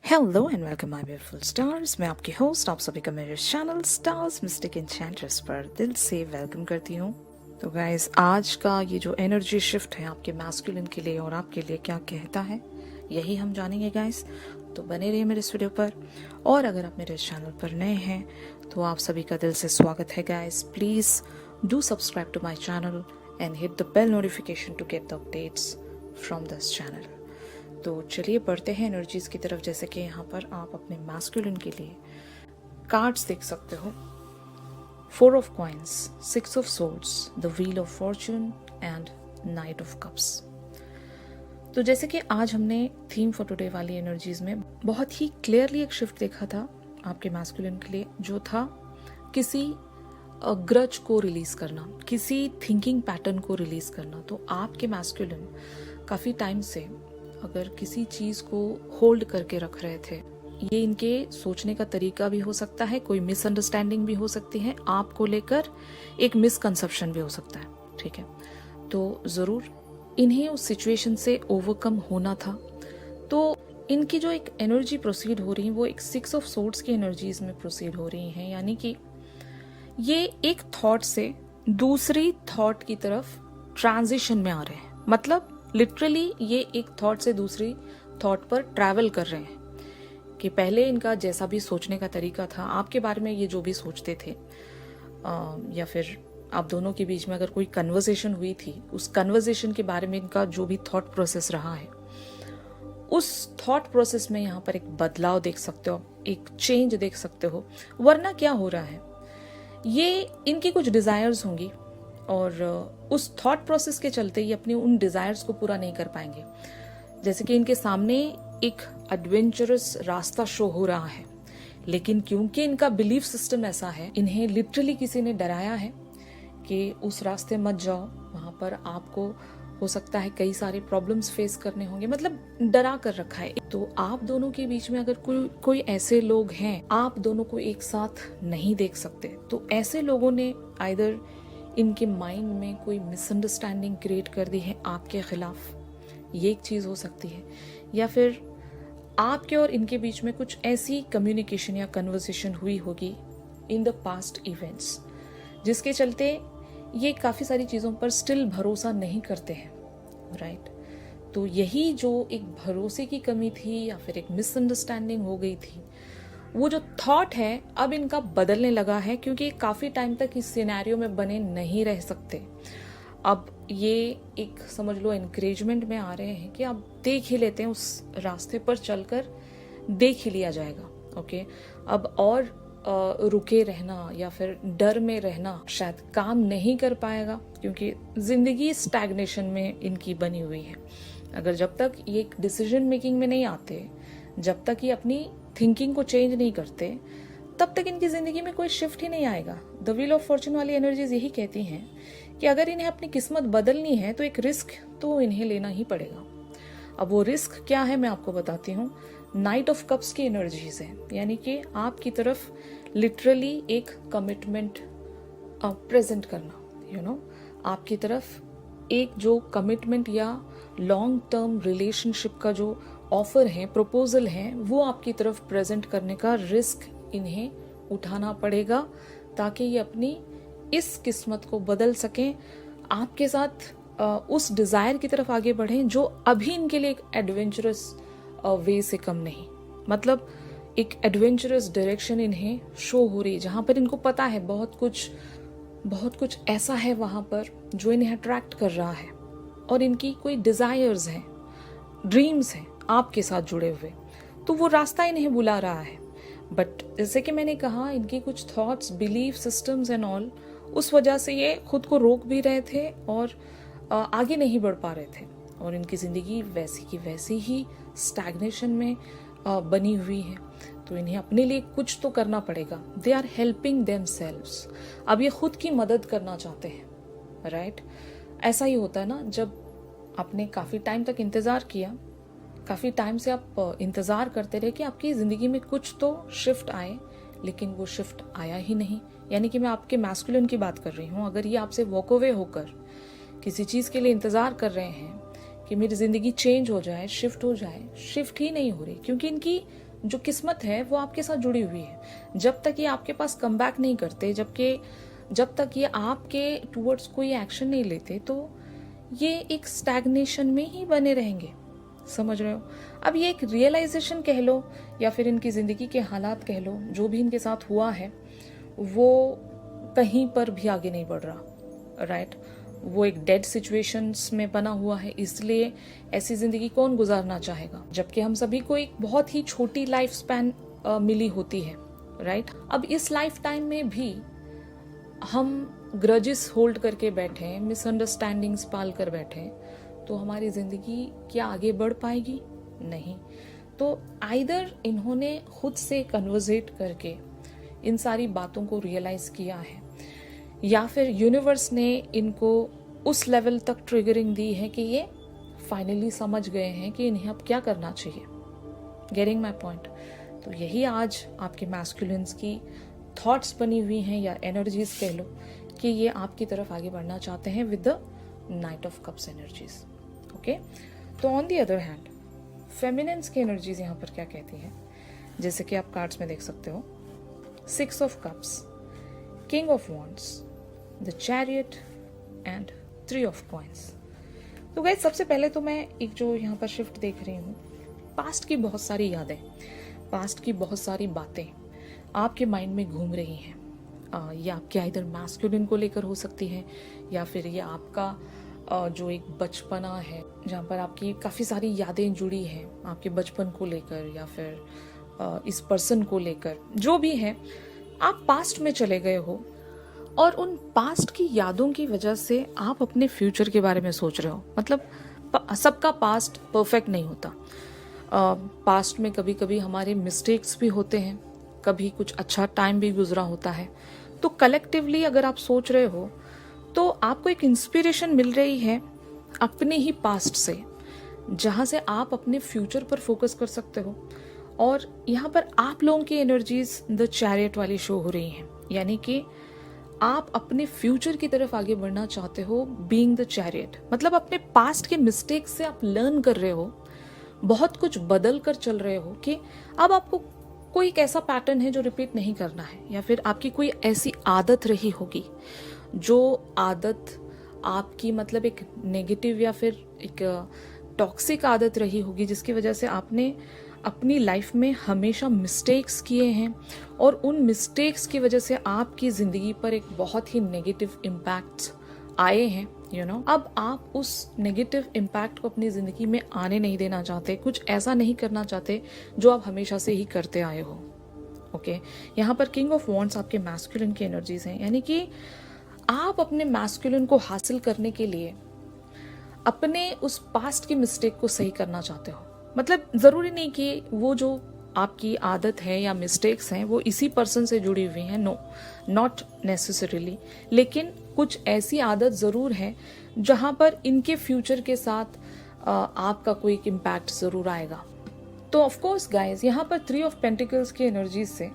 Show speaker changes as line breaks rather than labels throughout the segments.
Hello and welcome my beautiful stars. मैं आपकी host, आप सभी का मेरे चैनल स्टार्स मिस्टिक एन्चेंट्रेस पर दिल से वेलकम करती हूँ। तो गाइस, आज का ये जो एनर्जी शिफ्ट है आपके मैस्कुलिन के लिए और आपके लिए क्या कहता है, यही हम जानेंगे गाइस। तो बने रहिए मेरे इस वीडियो पर। और अगर आप मेरे चैनल पर नए हैं तो आप सभी का दिल से स्वागत है guys. Please do subscribe to my channel and hit the bell notification to get the updates from this channel. तो चलिए बढ़ते हैं एनर्जीज की तरफ। जैसे कि यहाँ पर आप अपने मैस्कुलिन के लिए कार्ड्स देख सकते हो। 4 of coins, 6 of swords, the wheel of Fortune and night of cups. तो जैसे कि आज हमने थीम फॉर टुडे वाली एनर्जीज में बहुत ही क्लियरली एक शिफ्ट देखा था आपके मैस्कुलिन के लिए, जो था किसी ग्रज को रिलीज करना, किसी थिंकिंग पैटर्न को रिलीज करना। तो आपके मैस्कुलिन काफी टाइम से अगर किसी चीज को होल्ड करके रख रहे थे, ये इनके सोचने का तरीका भी हो सकता है, कोई मिसअंडरस्टैंडिंग भी हो सकती है आपको लेकर, एक मिसकंसेप्शन भी हो सकता है, ठीक है। तो जरूर इन्हें उस सिचुएशन से ओवरकम होना था। तो इनकी जो एक एनर्जी प्रोसीड हो रही है वो एक 6 ऑफ सोर्ड्स की एनर्जीज में प्रोसीड हो रही हैं, यानी कि ये एक थॉट से दूसरी थॉट की तरफ ट्रांजिशन में आ रहे हैं। मतलब लिटरली ये एक थॉट से दूसरी थॉट पर ट्रैवल कर रहे हैं कि पहले इनका जैसा भी सोचने का तरीका था आपके बारे में, ये जो भी सोचते थे, या फिर आप दोनों के बीच में अगर कोई कन्वर्सेशन हुई थी, उस कन्वर्सेशन के बारे में इनका जो भी थॉट प्रोसेस रहा है, उस थॉट प्रोसेस में यहाँ पर एक बदलाव देख सकते हो, एक चेंज देख सकते हो। वरना क्या हो रहा है, ये इनकी कुछ डिजायर्स होंगी और उस थॉट प्रोसेस के चलते ही अपनी उन डिजायर्स को पूरा नहीं कर पाएंगे। जैसे कि इनके सामने एक एडवेंचरस रास्ता शो हो रहा है, लेकिन क्योंकि इनका बिलीफ सिस्टम ऐसा है, इन्हें लिटरली किसी ने डराया है कि उस रास्ते मत जाओ, वहां पर आपको हो सकता है कई सारे प्रॉब्लम्स फेस करने होंगे, मतलब डरा कर रखा है। तो आप दोनों के बीच में अगर कोई ऐसे लोग हैं, आप दोनों को एक साथ नहीं देख सकते, तो ऐसे लोगों ने आइदर इनके माइंड में कोई मिसअंडरस्टैंडिंग क्रिएट कर दी है आपके खिलाफ, ये एक चीज हो सकती है। या फिर आपके और इनके बीच में कुछ ऐसी कम्युनिकेशन या कन्वर्सेशन हुई होगी इन द पास्ट इवेंट्स, जिसके चलते ये काफी सारी चीजों पर स्टिल भरोसा नहीं करते हैं, राइट। तो यही जो एक भरोसे की कमी थी या फिर एक मिसअंडरस्टैंडिंग हो गई थी, वो जो थॉट है अब इनका बदलने लगा है, क्योंकि काफी टाइम तक इस सिनेरियो में बने नहीं रह सकते। अब ये एक समझ लो एनकरेजमेंट में आ रहे हैं कि अब देख ही लेते हैं, उस रास्ते पर चलकर देख ही लिया जाएगा, ओके। अब और रुके रहना या फिर डर में रहना शायद काम नहीं कर पाएगा, क्योंकि जिंदगी स्टैग्नेशन में इनकी बनी हुई है। अगर जब तक ये एक डिसीजन मेकिंग में नहीं आते, जब तक ये अपनी थिंकिंग को चेंज नहीं करते, तब तक इनकी जिंदगी में कोई शिफ्ट ही नहीं आएगा। द व्हील ऑफ फॉर्चून वाली एनर्जीज यही कहती हैं कि अगर इन्हें अपनी किस्मत बदलनी है तो एक रिस्क तो इन्हें लेना ही पड़ेगा। अब वो रिस्क क्या है मैं आपको बताती हूँ। नाइट ऑफ कप्स की एनर्जीज है, यानी कि आपकी तरफ लिटरली एक कमिटमेंट प्रेजेंट करना, आपकी तरफ एक जो कमिटमेंट या लॉन्ग टर्म रिलेशनशिप का जो ऑफर है, प्रपोजल है, वो आपकी तरफ प्रेजेंट करने का रिस्क इन्हें उठाना पड़ेगा, ताकि ये अपनी इस किस्मत को बदल सकें, आपके साथ उस डिजायर की तरफ आगे बढ़ें जो अभी इनके लिए एक एडवेंचरस वे से कम नहीं। मतलब एक एडवेंचरस डायरेक्शन इन्हें शो हो रही है, जहां पर इनको पता है बहुत कुछ ऐसा है वहां पर जो इन्हें अट्रैक्ट कर रहा है, और इनकी कोई डिजायर्स हैं, ड्रीम्स हैं आपके साथ जुड़े हुए, तो वो रास्ता इन्हें बुला रहा है। बट जैसे कि मैंने कहा, इनकी कुछ thoughts, belief systems and all, उस वजह से ये खुद को रोक भी रहे थे और आगे नहीं बढ़ पा रहे थे, और इनकी जिंदगी वैसी की वैसी ही स्टैग्नेशन में बनी हुई है। तो इन्हें अपने लिए कुछ तो करना पड़ेगा। They are helping themselves. अब ये खुद की मदद करना चाहते हैं, राइट। ऐसा ही होता है ना, जब आपने काफी टाइम तक इंतजार किया, काफी टाइम से आप इंतजार करते रहे कि आपकी जिंदगी में कुछ तो शिफ्ट आए, लेकिन वो शिफ्ट आया ही नहीं। यानी कि मैं आपके मैस्कुलिन की बात कर रही हूँ। अगर ये आपसे वॉक अवे होकर किसी चीज के लिए इंतजार कर रहे हैं कि मेरी जिंदगी चेंज हो जाए, शिफ्ट हो जाए, शिफ्ट ही नहीं हो रही, क्योंकि इनकी जो किस्मत है वो आपके साथ जुड़ी हुई है। जब तक ये आपके पास कम बैक नहीं करते, जब तक ये आपके टूवर्ड्स कोई एक्शन नहीं लेते, तो ये एक स्टैग्नेशन में ही बने रहेंगे। समझ रहे हो? अब ये एक रियलाइजेशन कह लो या फिर इनकी जिंदगी के हालात कह लो, जो भी इनके साथ हुआ है वो कहीं पर भी आगे नहीं बढ़ रहा, राइट? वो एक डेड सिचुएशंस में बना हुआ है, इसलिए ऐसी जिंदगी कौन गुजारना चाहेगा, जबकि हम सभी को एक बहुत ही छोटी लाइफ स्पैन मिली होती है, राइट? अब इस लाइफ टाइम में भी हम ग्रजेस होल्ड करके बैठे, मिसअंडरस्टैंडिंग्स पाल कर बैठे, तो हमारी जिंदगी क्या आगे बढ़ पाएगी? नहीं। तो आइदर इन्होंने खुद से कन्वर्सेट करके इन सारी बातों को रियलाइज किया है, या फिर यूनिवर्स ने इनको उस लेवल तक ट्रिगरिंग दी है कि ये फाइनली समझ गए हैं कि इन्हें अब क्या करना चाहिए। Getting my point? तो यही आज आपके मैस्कुलिन्स की थॉट्स बनी हुई हैं या एनर्जीज कह लो, कि ये आपकी तरफ आगे बढ़ना चाहते हैं with the knight of cups energies. Okay, तो on the other hand feminines की एनर्जीज यहाँ पर क्या कहती हैं, जैसे कि आप कार्ड्स में देख सकते हो, 6 of cups, king of wands, the chariot and 3 of coins. तो गाइस, सबसे पहले तो मैं एक जो यहाँ पर शिफ्ट देख रही हूँ, पास्ट की बहुत सारी यादें, पास्ट की बहुत सारी बातें आपके माइंड में घूम रही हैं। ये आपके इधर मैस्कुलिन को लेकर हो सकती है, या फिर ये आपका जो एक बचपना है जहाँ पर आपकी काफ़ी सारी यादें जुड़ी हैं आपके बचपन को लेकर, या फिर इस पर्सन को लेकर, जो भी है, आप पास्ट में चले गए हो और उन पास्ट की यादों की वजह से आप अपने फ्यूचर के बारे में सोच रहे हो। मतलब सबका पास्ट परफेक्ट नहीं होता। पास्ट में कभी कभी हमारे मिस्टेक्स भी होते हैं, कभी कुछ अच्छा टाइम भी गुजरा होता है। तो कलेक्टिवली अगर आप सोच रहे हो तो आपको एक इंस्पिरेशन मिल रही है अपने ही पास्ट से, जहाँ से आप अपने फ्यूचर पर फोकस कर सकते हो। और यहाँ पर आप लोगों की एनर्जीज द चैरियट वाली शो हो रही हैं, यानी कि आप अपने फ्यूचर की तरफ आगे बढ़ना चाहते हो बीइंग द चैरियट। मतलब अपने पास्ट के मिस्टेक से आप लर्न कर रहे हो, बहुत कुछ बदल कर चल रहे हो कि अब आपको कोई एक ऐसा पैटर्न है जो रिपीट नहीं करना है, या फिर आपकी कोई ऐसी आदत रही होगी जो आदत आपकी मतलब एक नेगेटिव या फिर एक टॉक्सिक आदत रही होगी, जिसकी वजह से आपने अपनी लाइफ में हमेशा मिस्टेक्स किए हैं और उन मिस्टेक्स की वजह से आपकी ज़िंदगी पर एक बहुत ही नेगेटिव इम्पैक्ट्स आए हैं। अब आप उस नेगेटिव इम्पैक्ट को अपनी ज़िंदगी में आने नहीं देना चाहते, कुछ ऐसा नहीं करना चाहते जो आप हमेशा से ही करते आए हो। ओके, यहाँ पर किंग ऑफ वॉन्ड्स आपके मैस्कुलिन की एनर्जीज हैं, यानी कि आप अपने मैस्कुलिन को हासिल करने के लिए अपने उस पास्ट की मिस्टेक को सही करना चाहते हो। मतलब ज़रूरी नहीं कि वो जो आपकी आदत है या मिस्टेक्स हैं वो इसी पर्सन से जुड़ी हुई हैं, नो, नॉट नेसेसरीली, लेकिन कुछ ऐसी आदत ज़रूर है जहाँ पर इनके फ्यूचर के साथ आपका कोई इम्पैक्ट ज़रूर आएगा। तो ऑफ कोर्स गाइज, यहाँ पर 3 ऑफ पेंटिकल्स की एनर्जीज से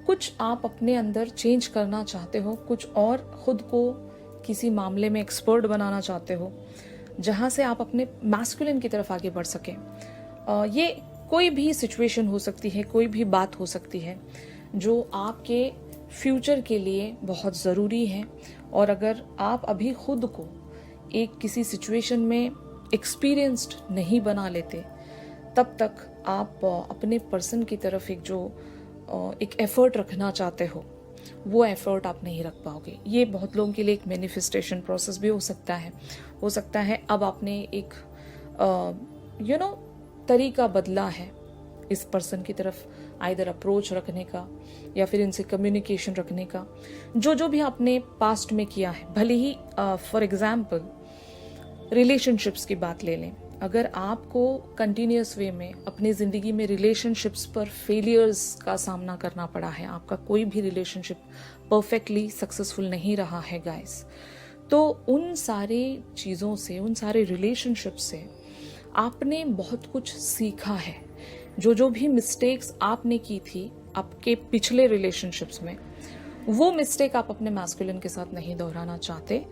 कुछ आप अपने अंदर चेंज करना चाहते हो, कुछ और खुद को किसी मामले में एक्सपर्ट बनाना चाहते हो, जहाँ से आप अपने मैस्कुलिन की तरफ आगे बढ़ सकें। ये कोई भी सिचुएशन हो सकती है, कोई भी बात हो सकती है जो आपके फ्यूचर के लिए बहुत ज़रूरी है। और अगर आप अभी खुद को एक किसी सिचुएशन में एक्सपीरियंस्ड नहीं बना लेते, तब तक आप अपने पर्सन की तरफ एक एफर्ट रखना चाहते हो, वो एफर्ट आप नहीं रख पाओगे। ये बहुत लोगों के लिए एक मैनिफेस्टेशन प्रोसेस भी हो सकता है अब आपने एक तरीका बदला है इस पर्सन की तरफ आइदर अप्रोच रखने का या फिर इनसे कम्युनिकेशन रखने का, जो भी आपने पास्ट में किया है। भले ही फॉर एग्जाम्पल रिलेशनशिप्स की बात ले लें, अगर आपको कंटिन्यूस वे में अपनी ज़िंदगी में रिलेशनशिप्स पर फेलियर्स का सामना करना पड़ा है, आपका कोई भी रिलेशनशिप परफेक्टली सक्सेसफुल नहीं रहा है गाइस, तो उन सारी चीज़ों से, उन सारे रिलेशनशिप से आपने बहुत कुछ सीखा है। जो भी मिस्टेक्स आपने की थी आपके पिछले रिलेशनशिप्स में, वो मिस्टेक आप अपने मैस्कुलिन के साथ नहीं दोहराना चाहते।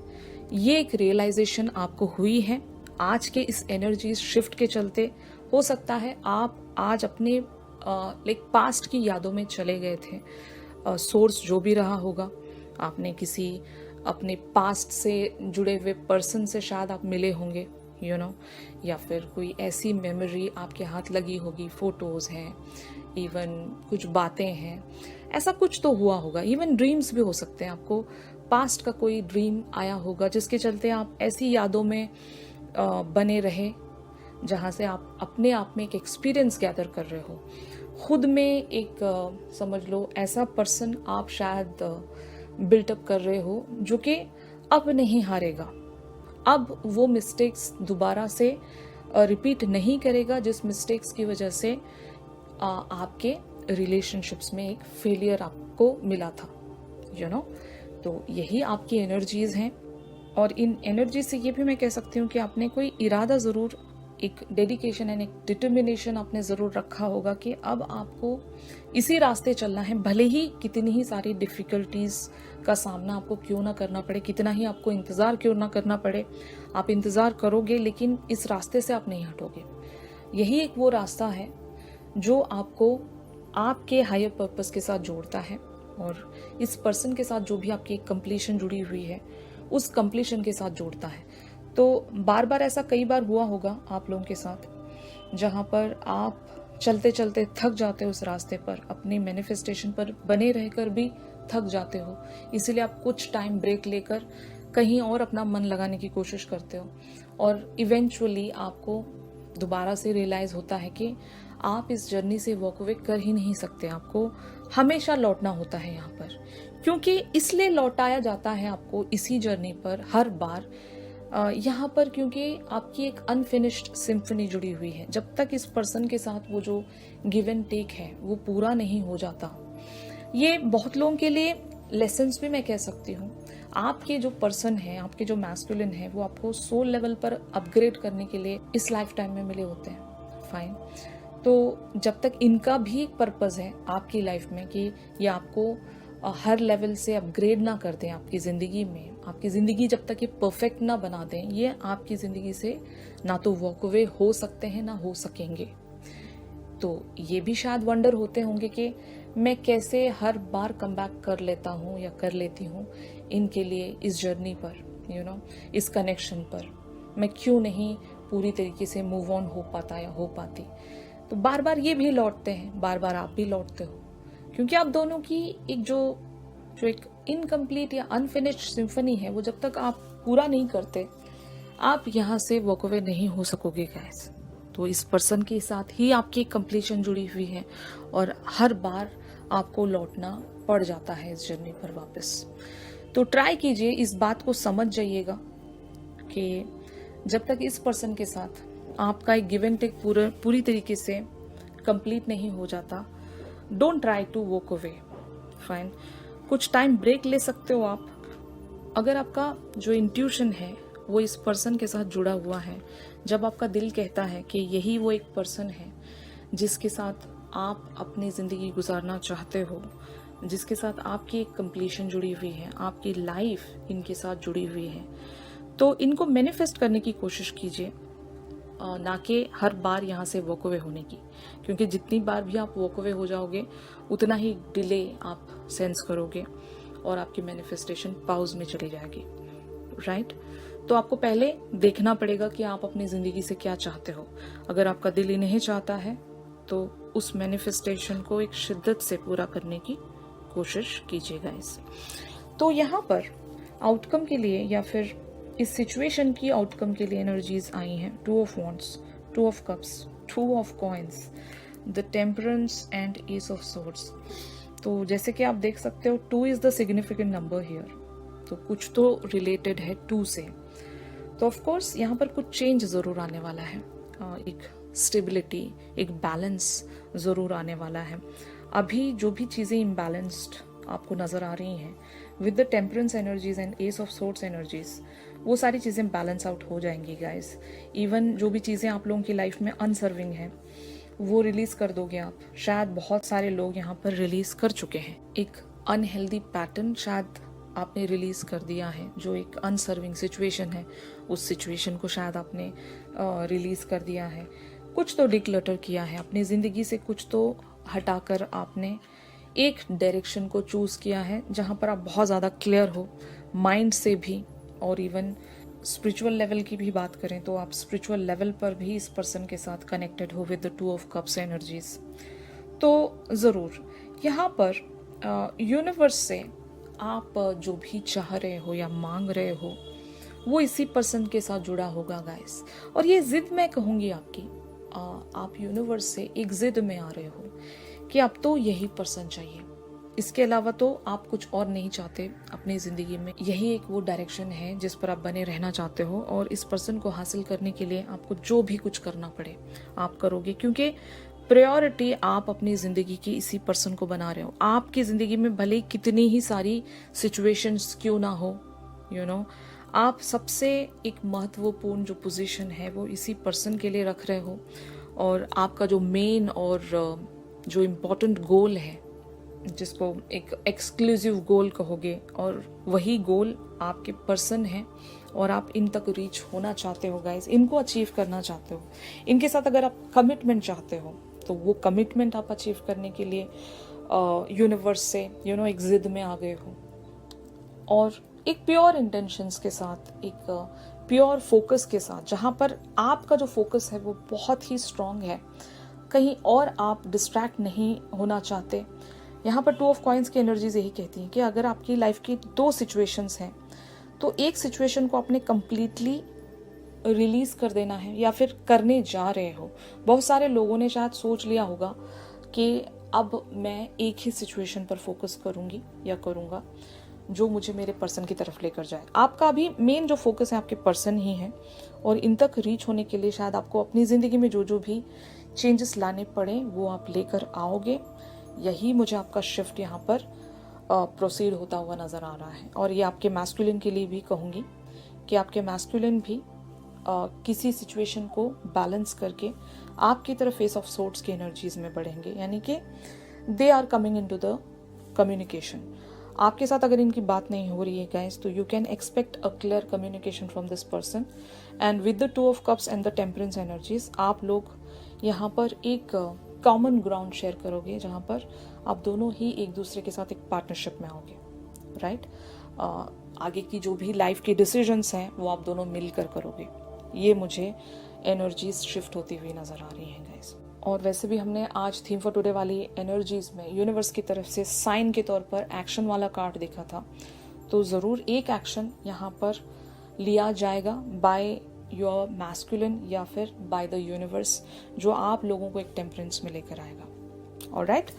ये एक रियलाइजेशन आपको हुई है आज के इस एनर्जी शिफ्ट के चलते। हो सकता है आप आज अपने लाइक पास्ट की यादों में चले गए थे। सोर्स जो भी रहा होगा, आपने किसी अपने पास्ट से जुड़े हुए पर्सन से शायद आप मिले होंगे, यू नो, या फिर कोई ऐसी मेमोरी आपके हाथ लगी होगी, फोटोज़ हैं, इवन कुछ बातें हैं, ऐसा कुछ तो हुआ होगा। इवन ड्रीम्स भी हो सकते हैं, आपको पास्ट का कोई ड्रीम आया होगा जिसके चलते आप ऐसी यादों में बने रहे जहाँ से आप अपने आप में एक एक्सपीरियंस गैदर कर रहे हो, खुद में एक समझ लो ऐसा पर्सन आप शायद बिल्टअप कर रहे हो जो कि अब नहीं हारेगा, अब वो मिस्टेक्स दोबारा से रिपीट नहीं करेगा जिस मिस्टेक्स की वजह से आपके रिलेशनशिप्स में एक फेलियर आपको मिला था, यू नो। तो यही आपकी एनर्जीज हैं, और इन एनर्जी से ये भी मैं कह सकती हूँ कि आपने कोई इरादा ज़रूर, एक डेडिकेशन एंड एक डिटर्मिनेशन आपने ज़रूर रखा होगा कि अब आपको इसी रास्ते चलना है, भले ही कितनी ही सारी डिफ़िकल्टीज़ का सामना आपको क्यों ना करना पड़े, कितना ही आपको इंतज़ार क्यों ना करना पड़े, आप इंतज़ार करोगे लेकिन इस रास्ते से आप नहीं हटोगे। यही एक वो रास्ता है जो आपको आपके हायर पर्पस के साथ जोड़ता है, और इस पर्सन के साथ जो भी आपकी एक कंप्लीशन जुड़ी हुई है उस कंप्लीशन के साथ जोड़ता है। तो बार बार ऐसा कई बार हुआ होगा आप लोगों के साथ, जहाँ पर आप चलते चलते थक जाते हो उस रास्ते पर, अपनी मैनिफेस्टेशन पर बने रहकर भी थक जाते हो, इसीलिए आप कुछ टाइम ब्रेक लेकर कहीं और अपना मन लगाने की कोशिश करते हो, और इवेंचुअली आपको दोबारा से रियलाइज होता है कि आप इस जर्नी से वॉक अवे कर ही नहीं सकते, आपको हमेशा लौटना होता है यहाँ पर। क्योंकि इसलिए लौटाया जाता है आपको इसी जर्नी पर हर बार यहाँ पर, क्योंकि आपकी एक अनफिनिश्ड सिम्फनी जुड़ी हुई है। जब तक इस पर्सन के साथ वो जो गिव एंड टेक है वो पूरा नहीं हो जाता, ये बहुत लोगों के लिए लेसन्स भी मैं कह सकती हूँ। आपके जो पर्सन है, आपके जो मैस्कुलिन है, वो आपको सोल लेवल पर अपग्रेड करने के लिए इस लाइफ टाइम में मिले होते हैं, फाइन। तो जब तक इनका भी एक पर्पज़ है आपकी लाइफ में कि ये आपको हर लेवल से अपग्रेड ना कर दें आपकी ज़िंदगी में, आपकी ज़िंदगी जब तक ये परफेक्ट ना बना दें, ये आपकी ज़िंदगी से ना तो वॉक अवे हो सकते हैं ना हो सकेंगे। तो ये भी शायद वंडर होते होंगे कि मैं कैसे हर बार कम बैक कर लेता हूँ या कर लेती हूँ इनके लिए, इस जर्नी पर, यू नो, इस कनेक्शन पर मैं क्यों नहीं पूरी तरीके से मूव ऑन हो पाता या हो पाती। तो बार बार ये भी लौटते हैं, बार बार आप भी लौटते हो, क्योंकि आप दोनों की एक जो एक इनकम्प्लीट या अनफिनिश्ड सिम्फनी है, वो जब तक आप पूरा नहीं करते, आप यहाँ से वॉक अवे नहीं हो सकोगे गाइस। तो इस पर्सन के साथ ही आपकी कंप्लीशन जुड़ी हुई है, और हर बार आपको लौटना पड़ जाता है इस जर्नी पर वापस। तो ट्राई कीजिए, इस बात को समझ जाइएगा कि जब तक इस पर्सन के साथ आपका एक गिव एंड टेक पूरी तरीके से कंप्लीट नहीं हो जाता, don't try to walk away, fine. कुछ टाइम ब्रेक ले सकते हो आप, अगर आपका जो इंट्यूशन है वो इस पर्सन के साथ जुड़ा हुआ है, जब आपका दिल कहता है कि यही वो एक पर्सन है जिसके साथ आप अपनी ज़िंदगी गुजारना चाहते हो, जिसके साथ आपकी एक कंप्लीशन जुड़ी हुई है, आपकी लाइफ इनके साथ जुड़ी हुई है, तो इनको मैनिफेस्ट करने की कोशिश कीजिए, ना कि हर बार यहाँ से वॉक अवे होने की। क्योंकि जितनी बार भी आप वॉक अवे हो जाओगे उतना ही डिले आप सेंस करोगे और आपकी मैनिफेस्टेशन पाउज में चली जाएगी, राइट। तो आपको पहले देखना पड़ेगा कि आप अपनी ज़िंदगी से क्या चाहते हो। अगर आपका दिल ही नहीं चाहता है तो उस मैनिफेस्टेशन को एक शिद्दत से पूरा करने की कोशिश कीजिएगा इस। तो यहाँ पर आउटकम के लिए या फिर इस सिचुएशन की आउटकम के लिए एनर्जीज आई हैं, 2 of wands, 2 of cups, 2 of coins, the temperance and S of swords. तो जैसे कि आप देख सकते हो 2 is the significant number here, तो कुछ तो रिलेटेड है 2 से। तो ऑफ कोर्स यहाँ पर कुछ चेंज ज़रूर आने वाला है, एक स्टेबिलिटी, एक बैलेंस ज़रूर आने वाला है। अभी जो भी चीज़ें इम्बैलेंस्ड आपको नज़र आ रही हैं with the temperance energies and S of swords energies, वो सारी चीज़ें बैलेंस आउट हो जाएंगी गाइस। इवन जो भी चीज़ें आप लोगों की लाइफ में अनसर्विंग हैं वो रिलीज़ कर दोगे आप। शायद बहुत सारे लोग यहाँ पर रिलीज़ कर चुके हैं, एक अनहेल्दी पैटर्न शायद आपने रिलीज़ कर दिया है, जो एक अनसर्विंग सिचुएशन है उस सिचुएशन को शायद आपने रिलीज़ कर दिया है। कुछ तो डिक्लटर किया है अपनी ज़िंदगी से, कुछ तो हटाकर आपने एक डायरेक्शन को चूज़ किया है जहाँ पर आप बहुत ज़्यादा क्लियर हो माइंड से भी, और इवन स्पिरिचुअल लेवल की भी बात करें तो आप स्पिरिचुअल लेवल पर भी इस पर्सन के साथ कनेक्टेड हो with the 2 of cups energies. तो ज़रूर यहाँ पर यूनिवर्स से आप जो भी चाह रहे हो या मांग रहे हो वो इसी पर्सन के साथ जुड़ा होगा गाइस। और ये जिद मैं कहूँगी आपकी, आप यूनिवर्स से एक जिद में आ रहे हो कि अब तो यही पर्सन चाहिए, इसके अलावा तो आप कुछ और नहीं चाहते अपनी ज़िंदगी में। यही एक वो डायरेक्शन है जिस पर आप बने रहना चाहते हो, और इस पर्सन को हासिल करने के लिए आपको जो भी कुछ करना पड़े आप करोगे, क्योंकि प्रायोरिटी आप अपनी ज़िंदगी की इसी पर्सन को बना रहे हो। आपकी ज़िंदगी में भले कितनी ही सारी सिचुएशंस क्यों ना हो, यू नो, आप सबसे एक महत्वपूर्ण जो पोजीशन है वो इसी पर्सन के लिए रख रहे हो। और आपका जो मेन और जो इम्पोर्टेंट गोल है, जिसको एक एक्सक्लूसिव गोल कहोगे, और वही गोल आपके पर्सन है और आप इन तक रीच होना चाहते हो गाइस, इनको अचीव करना चाहते हो। इनके साथ अगर आप कमिटमेंट चाहते हो तो वो कमिटमेंट आप अचीव करने के लिए यूनिवर्स से एक जिद में आ गए हो, और एक प्योर इंटेंशंस के साथ, एक प्योर फोकस के साथ, जहाँ पर आपका जो फोकस है वो बहुत ही स्ट्रांग है, कहीं और आप डिस्ट्रैक्ट नहीं होना चाहते। यहाँ पर 2 ऑफ कॉइंस की एनर्जीज यही कहती हैं कि अगर आपकी लाइफ की 2 सिचुएशंस हैं तो एक सिचुएशन को आपने कंप्लीटली रिलीज कर देना है या फिर करने जा रहे हो। बहुत सारे लोगों ने शायद सोच लिया होगा कि अब मैं एक ही सिचुएशन पर फोकस करूंगी या करूंगा जो मुझे मेरे पर्सन की तरफ लेकर जाए। आपका अभी मेन जो फोकस है आपके पर्सन ही है, और इन तक रीच होने के लिए शायद आपको अपनी ज़िंदगी में जो जो भी चेंजेस लाने पड़े वो आप लेकर आओगे। यही मुझे आपका शिफ्ट यहाँ पर प्रोसीड होता हुआ नज़र आ रहा है। और ये आपके मैस्कुलिन के लिए भी कहूँगी कि आपके मैस्कुलिन भी किसी सिचुएशन को बैलेंस करके आपकी तरफ फेस ऑफ सोर्ट्स की एनर्जीज में बढ़ेंगे, यानी कि they are coming into the communication. आपके साथ अगर इनकी बात नहीं हो रही है गाइस, तो you can expect a clear communication from this person. And with the 2 of cups and the temperance energies, आप लोग यहाँ पर एक कॉमन ग्राउंड शेयर करोगे जहाँ पर आप दोनों ही एक दूसरे के साथ एक पार्टनरशिप में आओगे, राइट। आगे की जो भी लाइफ की डिसीजंस हैं वो आप दोनों मिलकर करोगे। ये मुझे एनर्जीज शिफ्ट होती हुई नजर आ रही हैं गाइस। और वैसे भी हमने आज थीम फॉर टुडे वाली एनर्जीज में यूनिवर्स की तरफ से साइन के तौर पर एक्शन वाला कार्ड देखा था, तो ज़रूर एक एक्शन यहाँ पर लिया जाएगा बाय योर मैस्कुलिन या फिर बाय द यूनिवर्स, जो आप लोगों को एक टेम्परेंस में लेकर आएगा। ऑलराइट,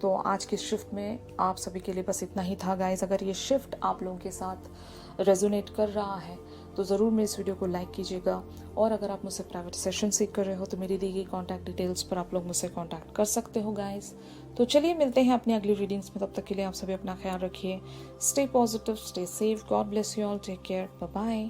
तो आज की शिफ्ट में आप सभी के लिए बस इतना ही था गाइस। अगर ये शिफ्ट आप लोगों के साथ रेजोनेट कर रहा है तो ज़रूर मेरे इस वीडियो को लाइक कीजिएगा, और अगर आप मुझसे प्राइवेट सेशन सीख कर रहे हो तो मेरी दी गई कॉन्टैक्ट डिटेल्स पर आप लोग मुझसे कॉन्टैक्ट कर सकते हो गाइस। तो चलिए मिलते हैं अपनी अगली रीडिंग्स में, तब तक के लिए आप सभी अपना ख्याल रखिए। Stay positive, stay safe, god bless you all, take care, bye bye.